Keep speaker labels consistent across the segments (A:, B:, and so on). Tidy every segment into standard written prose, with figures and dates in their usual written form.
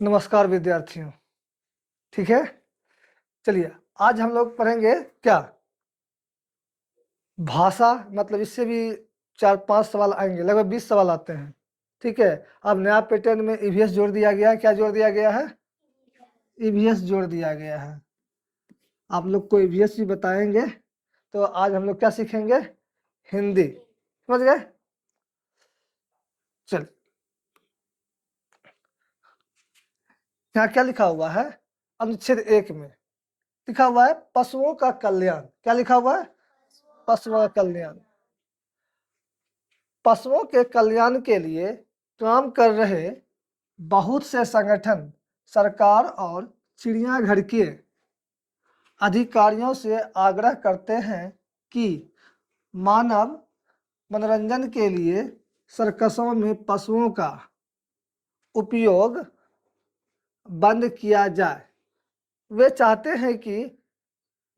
A: नमस्कार विद्यार्थियों। ठीक है, चलिए आज हम लोग पढ़ेंगे क्या भाषा, मतलब इससे भी 4-5 सवाल आएंगे, लगभग 20 सवाल आते हैं। ठीक है, अब नया पैटर्न में ईवीएस जोड़ दिया गया है। क्या जोड़ दिया गया है? ईवीएस जोड़ दिया गया है। आप लोग को ईवीएस भी बताएंगे। तो आज हम लोग क्या सीखेंगे? हिंदी। समझ गए? चल, यहाँ क्या लिखा हुआ है? अनुच्छेद 1 में लिखा हुआ है पशुओं का कल्याण। क्या लिखा हुआ है? पशुओं का कल्याण। पशुओं के कल्याण के लिए काम कर रहे बहुत से संगठन सरकार और चिड़ियाघर के अधिकारियों से आग्रह करते हैं कि मानव मनोरंजन के लिए सर्कसों में पशुओं का उपयोग बंद किया जाए। वे चाहते हैं कि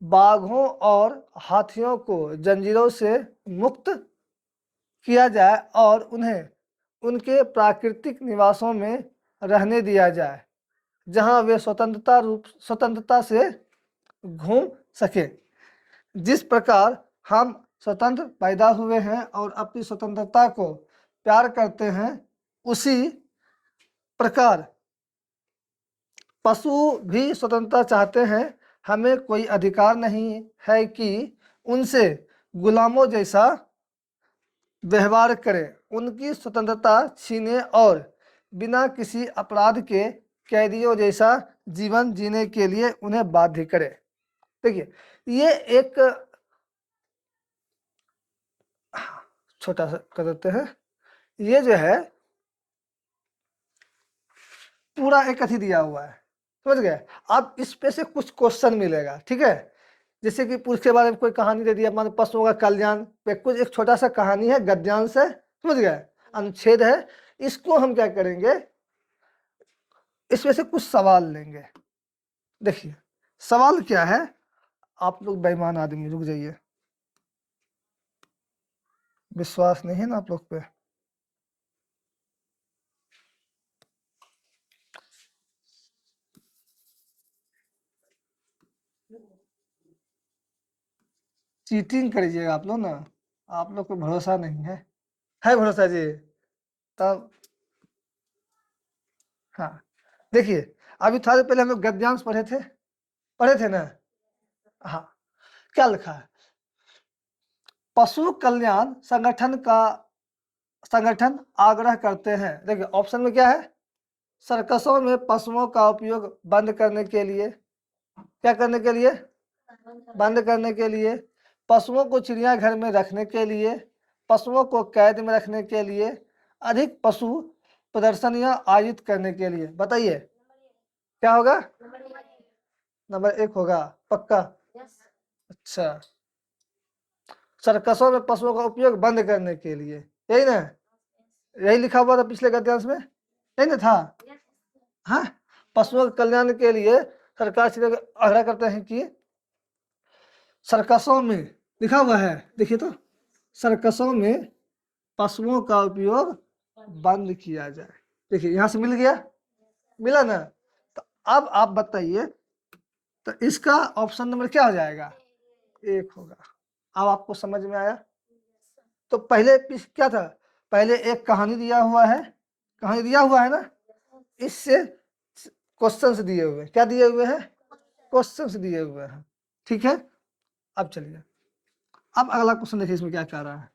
A: बाघों और हाथियों को जंजीरों से मुक्त किया जाए और उन्हें उनके प्राकृतिक निवासों में रहने दिया जाए, जहां वे स्वतंत्रता से घूम सके। जिस प्रकार हम स्वतंत्र पैदा हुए हैं और अपनी स्वतंत्रता को प्यार करते हैं, उसी प्रकार पशु भी स्वतंत्रता चाहते हैं। हमें कोई अधिकार नहीं है कि उनसे गुलामों जैसा व्यवहार करें, उनकी स्वतंत्रता छीने और बिना किसी अपराध के कैदियों जैसा जीवन जीने के लिए उन्हें बाध्य करें। देखिए, ये एक छोटा सा कर देते हैं। ये जो है पूरा एक अथी दिया हुआ है, समझ गए? अब इस पे से कुछ क्वेश्चन मिलेगा। ठीक है, जैसे कि पुरुष के बारे में कोई कहानी दे दिया, मान पशुओं का कल्याण पे कुछ एक छोटा सा कहानी है गद्यांश है, समझ गए? अनुच्छेद है, इसको हम क्या करेंगे, इसमें से कुछ सवाल लेंगे। देखिए सवाल क्या है, आप लोग बेईमान आदमी, रुक जाइए, विश्वास नहीं है ना आप लोग पे? चीटिंग करिएगा आप लोग ना, आप लोग को भरोसा नहीं है भरोसा जी? तब हाँ, देखिए अभी थोड़ा देर पहले हम लोग गद्यांश पढ़े थे ना? हाँ, क्या लिखा है? पशु कल्याण संगठन आग्रह करते हैं। देखिए ऑप्शन में क्या है? सर्कसों में पशुओं का उपयोग बंद करने के लिए। क्या करने के लिए? बंद करने के लिए। पशुओं को चिड़ियाघर में रखने के लिए। पशुओं को कैद में रखने के लिए। अधिक पशु प्रदर्शनियां आयोजित करने के लिए। बताइए क्या होगा? नंबर 1 होगा, पक्का? अच्छा, सर्कसों में पशुओं का उपयोग बंद करने के लिए, यही ना? यही लिखा हुआ था पिछले गद्यांश में, यही ना था? हाँ, पशुओं के कल्याण के लिए सरकार से आग्रह करते हैं कि सर्कसों में, लिखा हुआ है देखिए तो, सर्कसों में पशुओं का उपयोग बंद किया जाए। देखिए यहां से मिल गया, मिला ना? तो अब आप बताइए, तो इसका ऑप्शन नंबर क्या हो जाएगा? 1 होगा। अब आपको समझ में आया? तो पहले क्या था? पहले एक कहानी दिया हुआ है, कहानी दिया हुआ है ना, इससे क्वेश्चंस दिए हुए, क्या दिए हुए हैं? क्वेश्चंस दिए हुए हैं। ठीक है, अब चलिए, अब अगला क्वेश्चन देखिए इसमें क्या कह रहा है।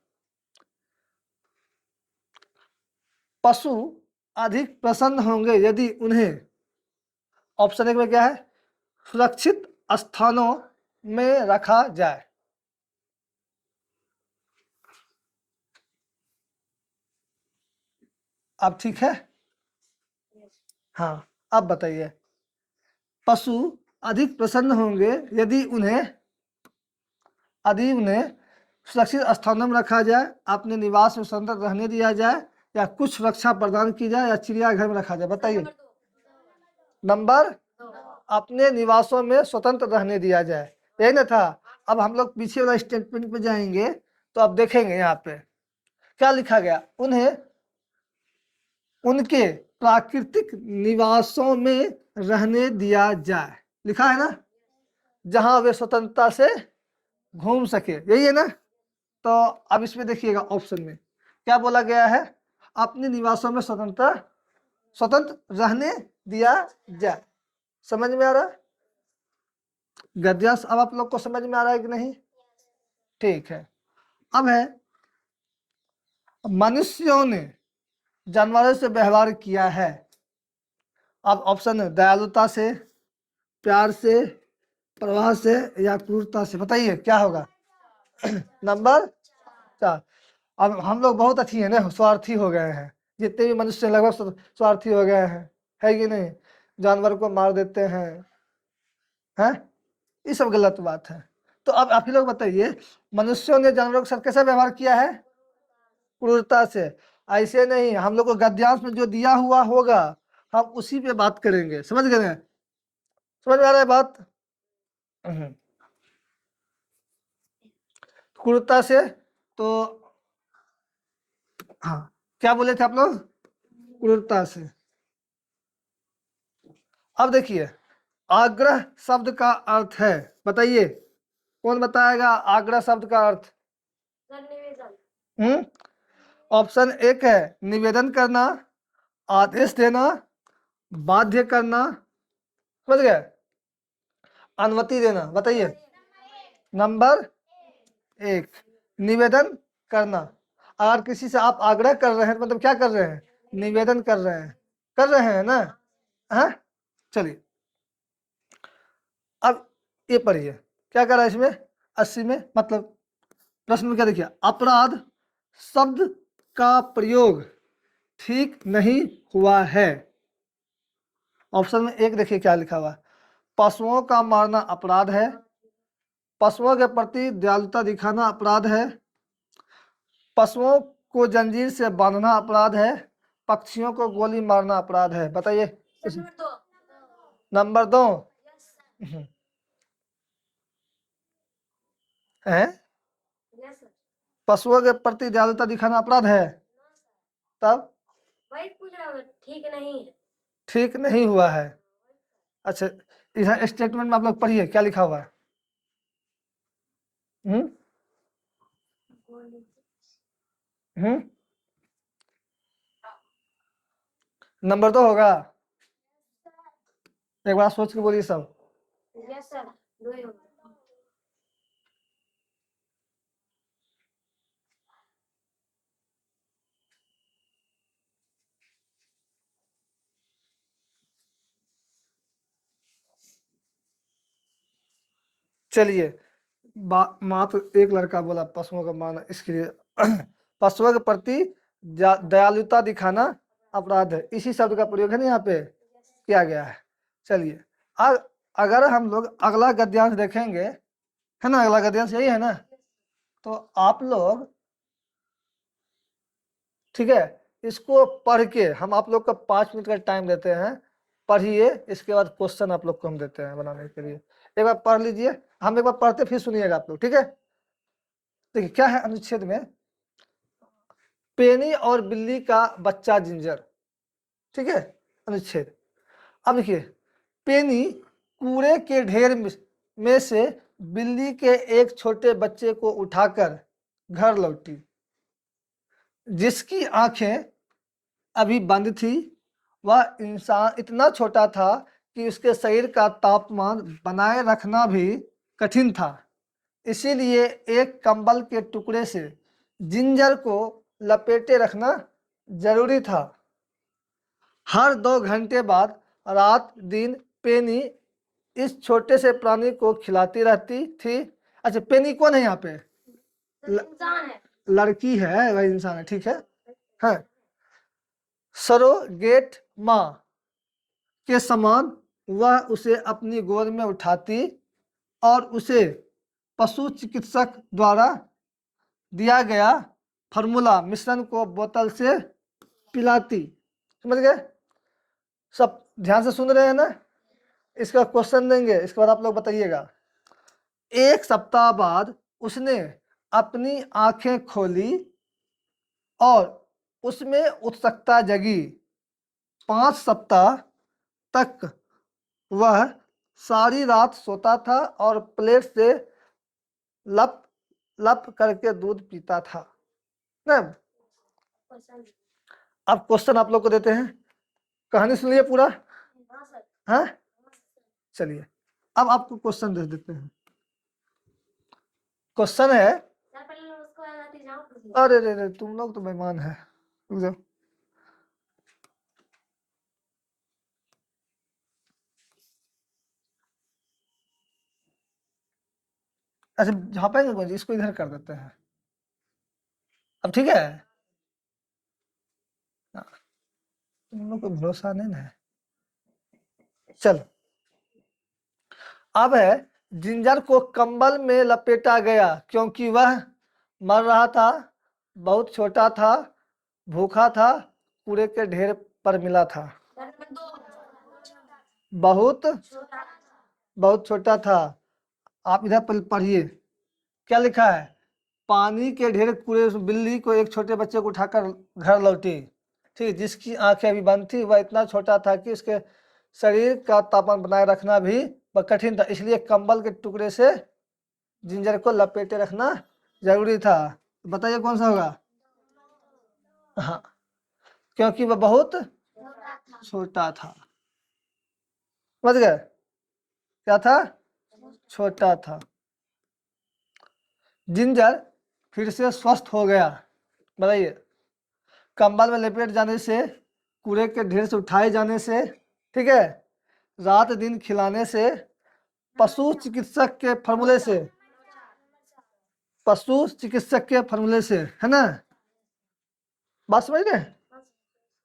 A: पशु अधिक प्रसन्न होंगे यदि उन्हें, ऑप्शन 1 में क्या है? सुरक्षित स्थानों में रखा जाए। अब ठीक है? हाँ, अब बताइए, पशु अधिक प्रसन्न होंगे यदि उन्हें सुरक्षित स्थानों में रखा जाए, अपने निवास में स्वतंत्र रहने दिया जाए, या कुछ सुरक्षा प्रदान की जाए, या चिड़ियाघर में रखा जाए। बताइए। नंबर, अपने निवासों में स्वतंत्र रहने दिया जाए, यही ना था? अब हम लोग पीछे वाला स्टेटमेंट पे जाएंगे तो अब देखेंगे यहाँ पे क्या लिखा गया। उन्हें उनके प्राकृतिक निवासों में रहने दिया जाए। लिखा है ना, जहां वे स्वतंत्रता से घूम सके, यही है ना। तो अब इसमें देखिएगा ऑप्शन में क्या बोला गया है, अपने निवासों में स्वतंत्र रहने दिया जाए। समझ में आ रहा है गद्यांश? अब आप लोग को समझ में आ रहा है कि नहीं? ठीक है। अब है, मनुष्यों ने जानवरों से व्यवहार किया है। अब ऑप्शन है, दयालुता से, प्यार से, प्रवाह से, या क्रूरता से। बताइए क्या होगा? नंबर 4। अब हम लोग बहुत अच्छी है ना, स्वार्थी हो गए हैं, जितने भी मनुष्य लगभग स्वार्थी हो गए हैं, है कि नहीं? जानवर को मार देते हैं, ये सब गलत बात है। तो अब आप ही लोग बताइए, मनुष्यों ने जानवरों के साथ कैसा व्यवहार किया है? क्रूरता से। ऐसे नहीं, हम लोग को गद्यांश में जो दिया हुआ होगा हम उसी पे बात करेंगे। समझ गए? समझ में आ रहा है बात? क्रूरता से तो हाँ, क्या बोले थे आप लोग? क्रूरता से। अब देखिए, आग्रह शब्द का अर्थ है, बताइए कौन बताएगा आग्रह शब्द का अर्थ? ऑप्शन एक है निवेदन करना, आदेश देना, बाध्य करना, समझ गए, अनुमति देना। बताइए। नंबर 1, निवेदन करना। अगर किसी से आप आग्रह कर रहे हैं तो मतलब क्या कर रहे हैं? निवेदन कर रहे हैं ना? हाँ, चलिए अब ये पढ़िए क्या कर रहा है इसमें 80 में, मतलब प्रश्न में क्या देखिए, अपराध शब्द का प्रयोग ठीक नहीं हुआ है। ऑप्शन में 1 देखिए क्या लिखा हुआ है, पशुओं का मारना अपराध है, पशुओं के प्रति दयालुता दिखाना अपराध है, पशुओं को जंजीर से बांधना अपराध है, पक्षियों को गोली मारना अपराध है। बताइए। नंबर 2 है, पशुओं के प्रति दयालुता दिखाना अपराध है। तब ठीक नहीं हुआ है। अच्छा, इस स्टेटमेंट में आप लोग पढ़िए क्या लिखा हुआ है। हम्म हम्म नंबर 2 होगा। एक बार सोच के बोलिए सब। चलिए, मात्र एक लड़का बोला पशुओं का मारना, इसके लिए पशुओं के प्रति दयालुता दिखाना अपराध है, इसी शब्द का प्रयोग है ना यहाँ पे किया गया है। चलिए, अगर हम लोग अगला गद्यांश देखेंगे, है ना, अगला गद्यांश यही है ना, तो आप लोग ठीक है, इसको पढ़ के हम आप लोग को 5 मिनट का टाइम देते हैं, पढ़िए, इसके बाद क्वेश्चन आप लोग को हम देते हैं बनाने के लिए। एक बार पढ़ लीजिए, हम एक बार पढ़ते फिर सुनिएगा आप लोग, ठीक है। देखिए क्या है अनुच्छेद में, पेनी और बिल्ली का बच्चा जिंजर, ठीक है, अनुच्छेद। अब देखिए, पेनी कूड़े के ढेर में से बिल्ली के एक छोटे बच्चे को उठाकर घर लौटी, जिसकी आंखें अभी बंद थी। वह इंसान इतना छोटा था कि उसके शरीर का तापमान बनाए रखना भी कठिन था, इसीलिए एक कंबल के टुकड़े से जिंजर को लपेटे रखना जरूरी था। हर 2 घंटे बाद रात दिन पेनी इस छोटे से प्राणी को खिलाती रहती थी। अच्छा, पेनी कौन है यहाँ पे? लड़की है, वह इंसान है, ठीक है। सरोगेट माँ के समान वह उसे अपनी गोद में उठाती और उसे पशु चिकित्सक द्वारा दिया गया फार्मूला मिश्रण को बोतल से पिलाती। समझ गए सब? ध्यान से सुन रहे हैं ना? इसका क्वेश्चन देंगे, इसके बाद आप लोग बताइएगा। 1 सप्ताह बाद उसने अपनी आंखें खोली और उसमें उत्सुकता जगी 5 सप्ताह तक वह सारी रात सोता था और प्लेट से लप लप करके दूध पीता था ना। अब क्वेश्चन आप लोग को देते हैं, कहानी सुनिए पूरा। हाँ चलिए अब आपको क्वेश्चन दे देते हैं। क्वेश्चन है, अरे रे रे तुम लोग तो मेहमान है, रुक जाओ। अच्छा झापेंगे कौन जी, इसको इधर कर देते हैं। अब ठीक है, हाँ, तुम लोग को भरोसा नहीं ना है। चल अब है, जिंजर को कंबल में लपेटा गया क्योंकि वह मर रहा था, बहुत छोटा था, भूखा था, कूड़े के ढेर पर मिला था। बहुत बहुत छोटा था। आप इधर पढ़िए क्या लिखा है। पानी के ढेर कूड़े बिल्ली को एक छोटे बच्चे को उठाकर घर लौटी, ठीक, जिसकी आंखें अभी बंद थी। वह इतना छोटा था कि उसके शरीर का तापमान बनाए रखना भी कठिन था, इसलिए कंबल के टुकड़े से जिंजर को लपेटे रखना जरूरी था। बताइए कौन सा होगा। हाँ, क्योंकि वह बहुत छोटा था। समझ गए, क्या था, छोटा था। जिंजर फिर से स्वस्थ हो गया। बताइए, कंबल में लपेट जाने से, कूड़े के ढेर से उठाए जाने से, ठीक है, रात दिन खिलाने से, पशु चिकित्सक के फॉर्मूले से, पशु चिकित्सक के फॉर्मूले से, है ना, बात समझ रहे हैं।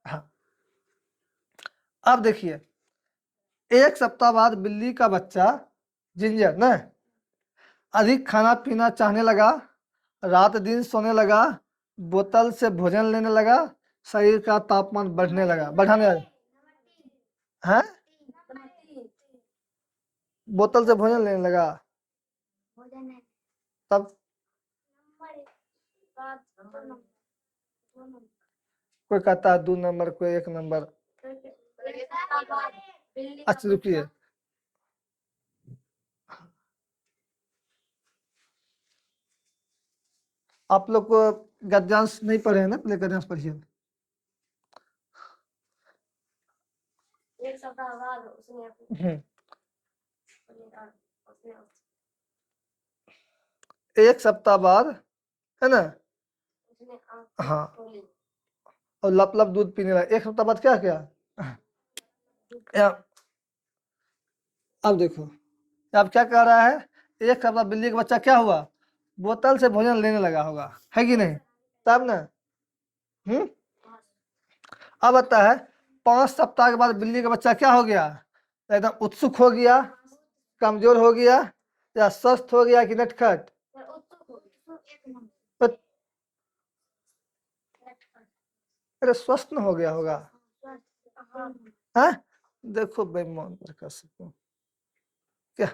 A: हाँ अब देखिए, एक सप्ताह बाद बिल्ली का बच्चा जिंजर ना अधिक खाना पीना चाहने लगा, रात दिन सोने लगा, बोतल से भोजन लेने लगा, शरीर का तापमान बढ़ाने लगा। हैं, बोतल से भोजन लेने लगा, तब कोई कहता है 2 नंबर, कोई 1 नंबर। अच्छा रुकिए, आप लोग को गद्यांश नहीं पढ़े हैं ना, पहले गद्यांश पढ़िए।
B: एक सप्ताह बाद उसने
A: एक सप्ताह बाद, है ना, हाँ, और लप लप दूध पीने लगा। एक सप्ताह बाद क्या किया, अब देखो, अब क्या कह रहा है, एक सप्ताह बिल्ली का बच्चा क्या हुआ, बोतल से भोजन लेने लगा होगा, है कि नहीं, तब ना। हम्म, अब आता है 5 सप्ताह के बाद बिल्ली का बच्चा क्या हो गया, एकदम उत्सुक हो गया, कमजोर हो गया, या स्वस्थ हो गया कि नटखट। अरे स्वस्थ न हो गया होगा, हाँ, देखो बेईमान कर सकूं क्या,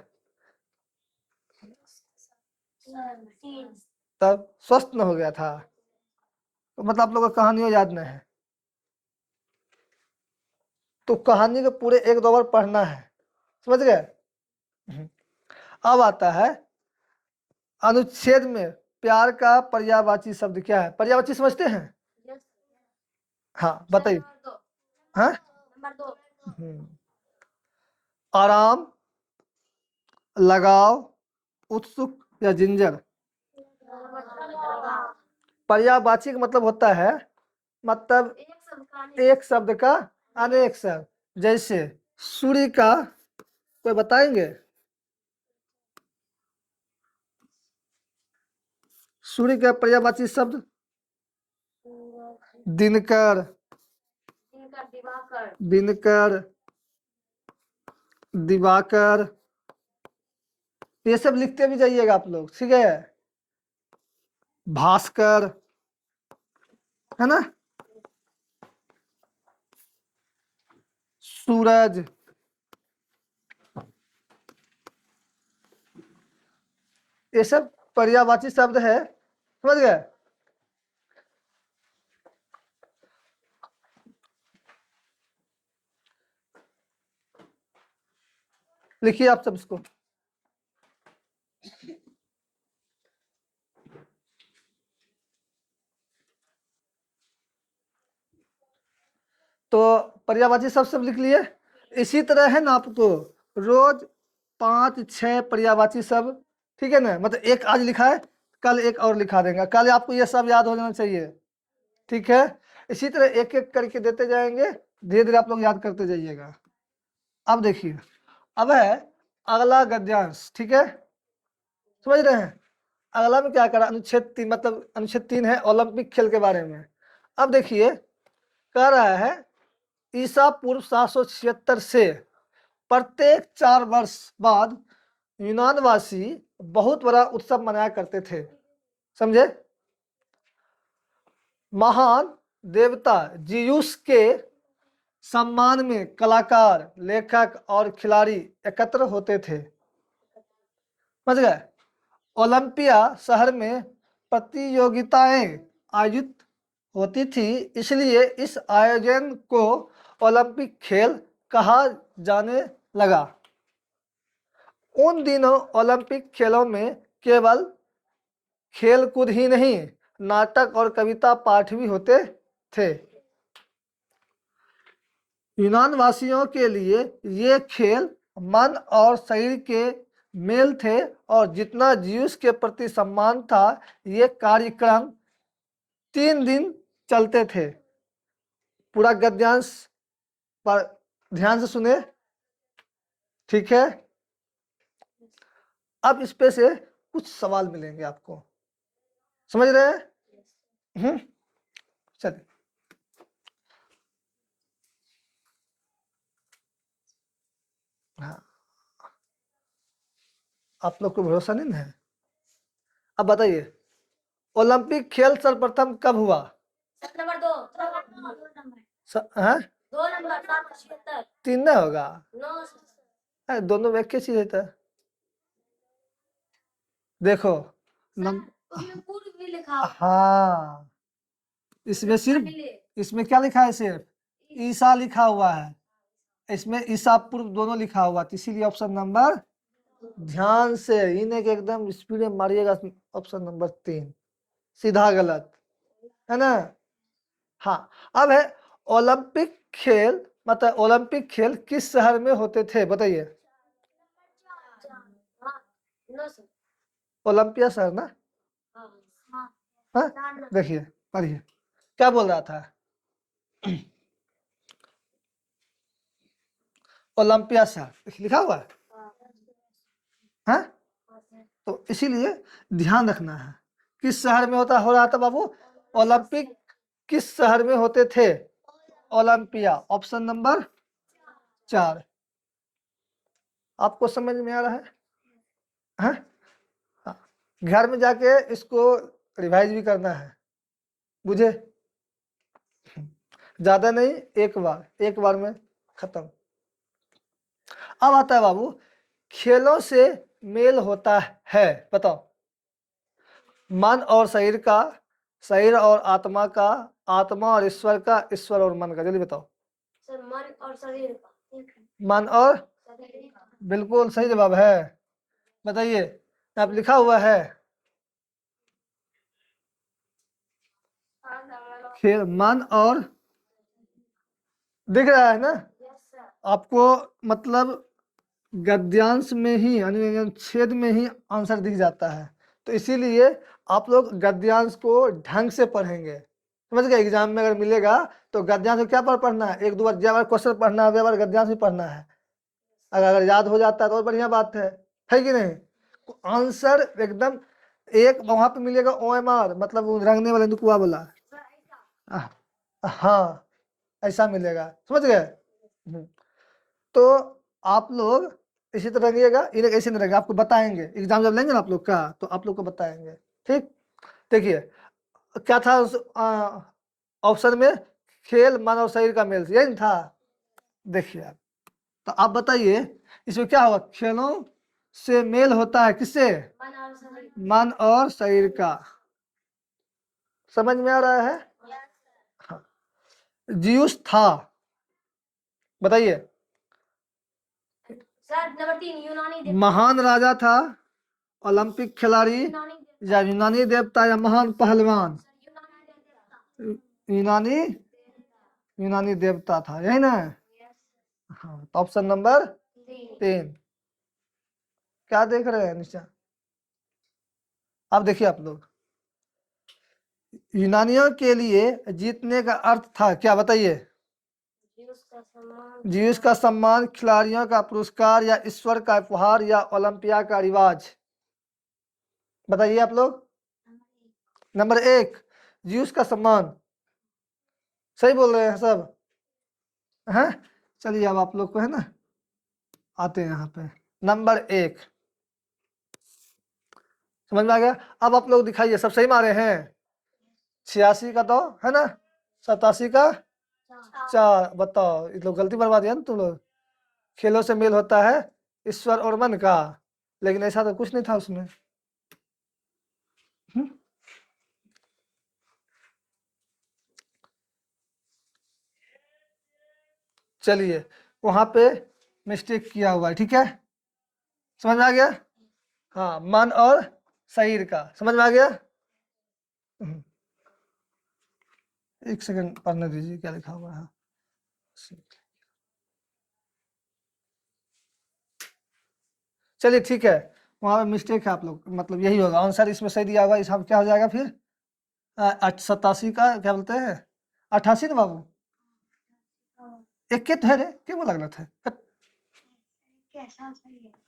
A: तब स्वस्थ न हो गया था, तो मतलब आप लोगों को कहानियों याद नहीं है, तो कहानी को पूरे 1-2 बार पढ़ना है, समझ गए। अब आता है अनुच्छेद में प्यार का पर्यायवाची शब्द क्या है, पर्यायवाची समझते हैं। हाँ बताइए। हाँ, आराम, लगाव, उत्सुक या जिंजर। पर्यायवाची का मतलब होता है, मतलब एक शब्द का अनेक शब्द, जैसे सूर्य का, कोई बताएंगे, सूर्य का पर्यायवाची शब्द दिनकर, दिनकर, दिवाकर, ये सब लिखते भी जाइएगा आप लोग, ठीक है, भास्कर, है ना, सूरज, ये सब पर्यायवाची शब्द है, समझ गए। लिखिए आप सब इसको। तो पर्यायवाची सब लिख लिए। इसी तरह है ना आपको रोज 5-6 पर्यायवाची सब, ठीक है ना, मतलब एक आज लिखा है, कल एक और लिखा देंगे, कल आपको ये सब याद हो जाना चाहिए, ठीक है। इसी तरह एक एक करके देते जाएंगे, धीरे धीरे आप लोग याद करते जाइएगा। अब देखिए, अब है अगला गद्यांश, ठीक है, समझ रहे हैं। अगला में क्या करा, अनुच्छेद 3, मतलब अनुच्छेद 3 है ओलंपिक खेल के बारे में। अब देखिए कह रहा है ईसा पूर्व 776 से प्रत्येक 4 वर्ष बाद यूनानवासी बहुत बड़ा उत्सव मनाया करते थे, समझे। महान देवता जीयूस के सम्मान में कलाकार, लेखक और खिलाड़ी एकत्र होते थे, समझ गए। ओलंपिया शहर में प्रतियोगिताएं आयोजित होती थी, इसलिए इस आयोजन को ओलंपिक खेल कहा जाने लगा। उन दिनों ओलंपिक खेलों में केवल खेल कूद ही नहीं, नाटक और कविता पाठ भी होते थे। यूनान वासियों के लिए ये खेल मन और शरीर के मेल थे, और जितना ज्यूस के प्रति सम्मान था, ये कार्यक्रम 3 दिन चलते थे। पूरा गद्यांश पर ध्यान से सुने, ठीक है। अब इस पे से कुछ सवाल मिलेंगे आपको, समझ रहे हैं। चलिए, हाँ, आप लोग को भरोसा नहीं है। अब बताइए ओलंपिक खेल सर्वप्रथम कब हुआ।
B: नंबर 2
A: हाँ,
B: 2 नंबर 776
A: 3 नहीं होगा,
B: 9
A: दोनों में एक चीज है तो। देखो
B: उसमें पूर्व भी लिखा हुआ।
A: हाँ, इसमें सिर्फ, इसमें क्या लिखा है, सिर्फ ईसा लिखा हुआ है, इसमें ईसा पूर्व दोनों लिखा हुआ, तो इसीलिए ऑप्शन नंबर, ध्यान से इन्हें के एकदम स्पीड में मारिएगा, ऑप्शन नंबर 3 सीधा गलत है ना। हाँ, अब है ओलंपिक खेल, मतलब ओलंपिक खेल किस शहर में होते थे, बताइए। ओलंपिया शहर ना, हाँ, देखिए पढ़िए क्या बोल रहा था। ओलंपिया शहर लिखा हुआ है, हाँ, तो इसीलिए ध्यान रखना है किस शहर में होता हो रहा था बाबू। ओलंपिक किस शहर में होते थे, ओलंपिया, ऑप्शन नंबर 4। आपको समझ में आ रहा है, हाँ? हाँ, घर में जाके इसको रिवाइज भी करना है, बुझे। ज्यादा नहीं, एक बार में खत्म। अब आता है बाबू खेलों से मेल होता है, बताओ। मन और शरीर का, शरीर और आत्मा का, आत्मा और ईश्वर का, ईश्वर और मन का, जल्दी बताओ।
B: सर मन और शरीर का।
A: मन और,
B: शरीर का।
A: बिल्कुल सही जवाब है, बताइए। आप लिखा हुआ है खेल मन और, दिख रहा है ना आपको, मतलब गद्यांश में ही यानी छेद में ही आंसर दिख जाता है, तो इसीलिए आप लोग गद्यांश को ढंग से पढ़ेंगे, समझ गए। एग्जाम में अगर मिलेगा तो गद्यांश में क्या पढ़ना है, 1-2 बार क्वेश्चन पढ़ना है, बार गद्यांश भी पढ़ना है। अगर याद हो जाता है तो और बढ़िया बात है कि नहीं। आंसर एकदम एक वहां पे मिलेगा OMR, मतलब वो रंगने वाले दुकुआ बोला, हाँ ऐसा मिलेगा, समझ गए। तो आप लोग इसी तरह रहिएगा, इन्हें ऐसे नहीं रहेगा, आपको बताएंगे एग्जाम जब लेंगे ना आप लोग का, तो आप लोग को बताएंगे, ठीक। देखिए क्या था ऑप्शन में, खेल मन और शरीर का मेल, यही था। देखिए आप, तो आप बताइए इसमें क्या होगा, खेलों से मेल होता है किससे, मन और शरीर का, समझ में आ रहा है। हाँ, जियूस था, बताइए।
B: सर नंबर 3 यूनानी देवता।
A: महान राजा था, ओलंपिक खिलाड़ी,
B: यूनानी देवता।
A: या यूनानी देवता, या महान पहलवान?
B: यूनानी देवता।
A: यूनानी यूनानी देवता था, यही ना? हाँ, तो ऑप्शन नंबर 3। क्या देख रहे हैं निशा? अब देखिए आप लोग, यूनानियों के लिए जीतने का अर्थ था क्या, बताइए? जीउस का सम्मान, खिलाड़ियों का पुरस्कार, या ईश्वर का उपहार, या ओलंपिया का रिवाज? बताइए आप लोग। नंबर 1 जीउस का सम्मान। सही बोल रहे हैं सब? हैं? चलिए अब आप लोग को है ना आते हैं यहाँ पे। नंबर 1 समझ में आ गया? अब आप लोग दिखाइए, सब सही मारे हैं? 86 का 2 है ना, 87 का 4। बताओ, ये लोग गलती बर्बाद दिया ना तुम लोग। खेलों से मेल होता है ईश्वर और मन का, लेकिन ऐसा तो कुछ नहीं था उसमें। चलिए, वहां पे मिस्टेक किया हुआ है, ठीक है? समझ में आ गया? हाँ, मन और शरीर का समझ में आ गया? एक सेकंड पढ़ने दीजिए क्या लिखा हुआ है। चलिए ठीक है, वहां पे मिस्टेक है आप लोग, मतलब यही होगा आंसर इसमें सही दिया होगा। इसका क्या हो जाएगा फिर? 87 का क्या बोलते हैं, 88 ना बाबू? एक के तो है रे, क्यों वो लगना था?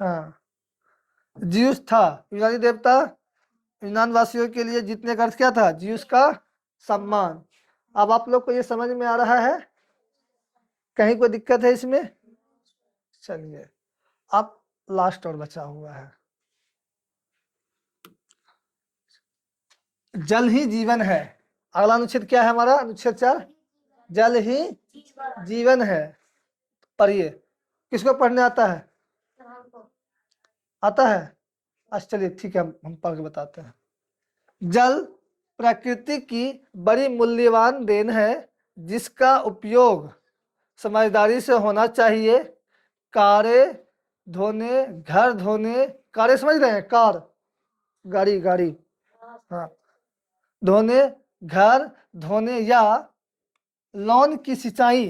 A: हाँ, जीउस था यूनानी देवता। यूनान वासियों के लिए जीतने का अर्थ क्या था? जीउस का सम्मान। अब आप लोग को ये समझ में आ रहा है? कहीं कोई दिक्कत है इसमें? चलिए, अब लास्ट और बचा हुआ है, जल ही जीवन है। अगला अनुच्छेद क्या है हमारा? अनुच्छेद 4, जल ही जीवन है। पढ़िए, किसको पढ़ने आता है? आता है? अच्छा चलिए ठीक है, हम पढ़ के बताते हैं। जल प्रकृति की बड़ी मूल्यवान देन है, जिसका उपयोग समझदारी से होना चाहिए। कारें धोने, घर धोने, कारें समझ रहे हैं? कार, गाड़ी गाड़ी, हाँ, धोने, घर धोने, या लॉन की सिंचाई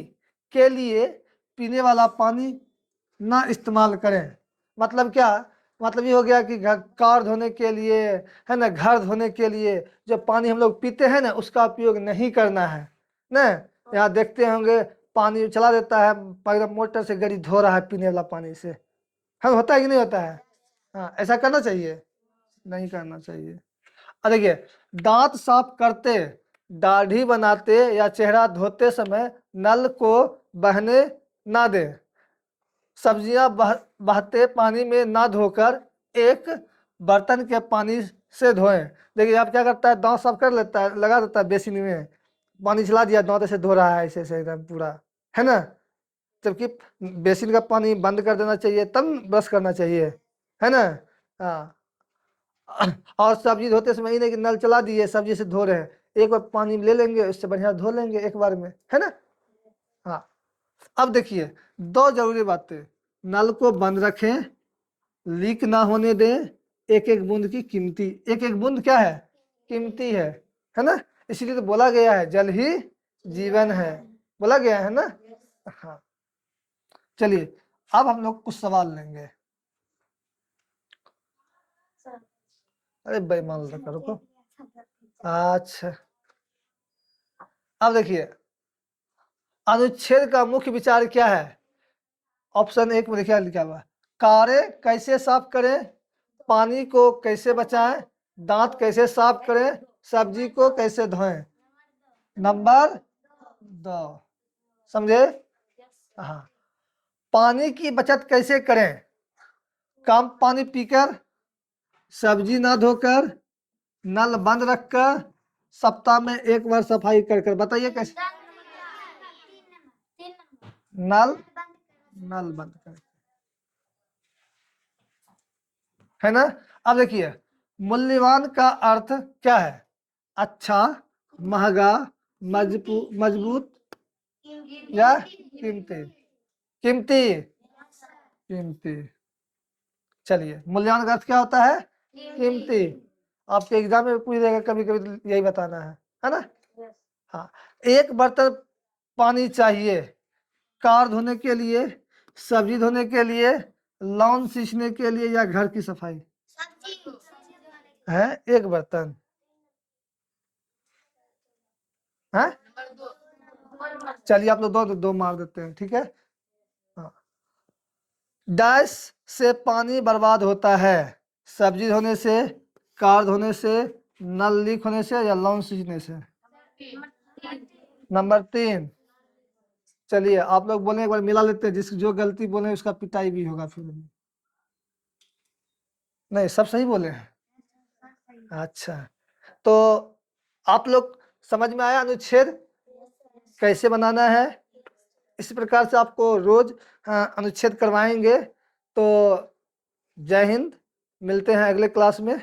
A: के लिए पीने वाला पानी ना इस्तेमाल करें। मतलब क्या? मतलब ये हो गया कि कार धोने के लिए है ना, घर धोने के लिए जो पानी हम लोग पीते हैं ना, उसका उपयोग नहीं करना है ना। यहाँ देखते होंगे पानी चला देता है, एकदम मोटर से गाड़ी धो रहा है पीने वाला पानी से। हाँ, होता है कि नहीं होता है? हाँ, ऐसा करना चाहिए? नहीं करना चाहिए। अरे देखिए, दांत साफ करते, दाढ़ी बनाते, या चेहरा धोते समय नल को बहने ना दें। सब्जियां बहते पानी में ना धोकर एक बर्तन के पानी से धोएं। देखिए, आप क्या करता है, दांत साफ कर लेता है, लगा देता है बेसिन में, पानी चला दिया, दांत से धो रहा है ऐसे ऐसे एकदम पूरा, है ना? जबकि बेसिन का पानी बंद कर देना चाहिए, तब ब्रश करना चाहिए, है ना? हाँ, और सब्जी धोते समय ही नहीं कि नल चला दिए सब्जी से धो रहे हैं, एक बार पानी ले लेंगे, उससे बढ़िया धो लेंगे एक बार में, है ना? हाँ, अब देखिए, 2 जरूरी बातें, नल को बंद रखें, लीक ना होने दें, एक एक बूंद की कीमती, एक एक बूंद क्या है? कीमती है ना? इसीलिए तो बोला गया है जल ही जीवन है, बोला गया है ना? हाँ, चलिए अब हम लोग कुछ सवाल लेंगे। अरे बेईमान लड़का, रुको। अच्छा, अब देखिए, अनुच्छेद का मुख्य विचार क्या है? ऑप्शन 1 में देखिए लिखा हुआ है, कारें कैसे साफ करें, पानी को कैसे बचाएं, दांत कैसे साफ करें, सब्जी को कैसे धोएं। नंबर 2, समझे? हाँ, पानी की बचत कैसे करें? कम पानी पीकर, सब्जी ना धोकर, नल बंद रखकर, सप्ताह में 1 बार सफाई कर कर। बताइए कैसे? नल नल बंद कर, है ना? अब देखिए, मूल्यवान का अर्थ क्या है? अच्छा, महंगा, मजबूत, या कीमती? कीमती, कीमती। चलिए, मूल्यवान का अर्थ क्या होता है? कीमती। आपके एग्जाम में पूछ देगा कभी कभी, तो यही बताना है ना? हाँ। एक बर्तन पानी चाहिए कार धोने के लिए, सब्जी धोने के लिए, लॉन सींचने के लिए, या घर की सफाई। है एक बर्तन है। चलिए आप लोग दो दो मार देते हैं, ठीक है। हाँ। डैश से पानी बर्बाद होता है, सब्जी धोने से, कार धोने से, नल लीक होने से, या लॉन सींचने से। नंबर 3। चलिए आप लोग बोले, एक बार मिला लेते हैं, जिस जो गलती बोले उसका पिटाई भी होगा फिर। नहीं, सब सही बोले हैं। अच्छा, तो आप लोग समझ में आया अनुच्छेद कैसे बनाना है? इसी प्रकार से आपको रोज अनुच्छेद करवाएंगे। तो जय हिंद, मिलते हैं अगले क्लास में।